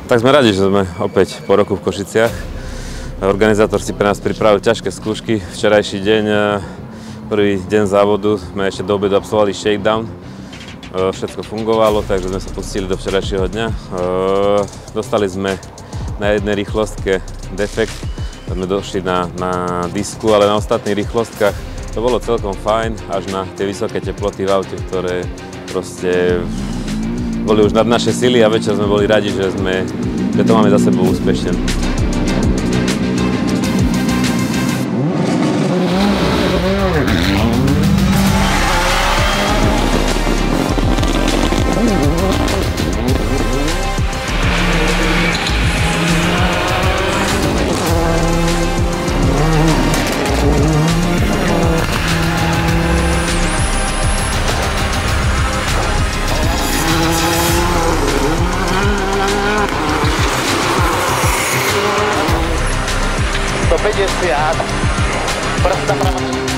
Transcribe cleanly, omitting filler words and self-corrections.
Tak sme radi, že sme opäť po roku v Košiciach. Organizátor si pre nás pripravil ťažké skúšky. Včerajší deň, prvý deň závodu, sme ešte do obedu absolvovali shakedown. Všetko fungovalo, takže sme sa pustili do včerajšieho dňa. Dostali sme na jednej rýchlostke defekt, sme došli na disku, ale na ostatných rýchlostkách to bolo celkom fajn, až na tie vysoké teploty v aute, ktoré proste boli už nad naše sily a večer sme boli radi, že to máme za sebou úspešne. Prsta pravá.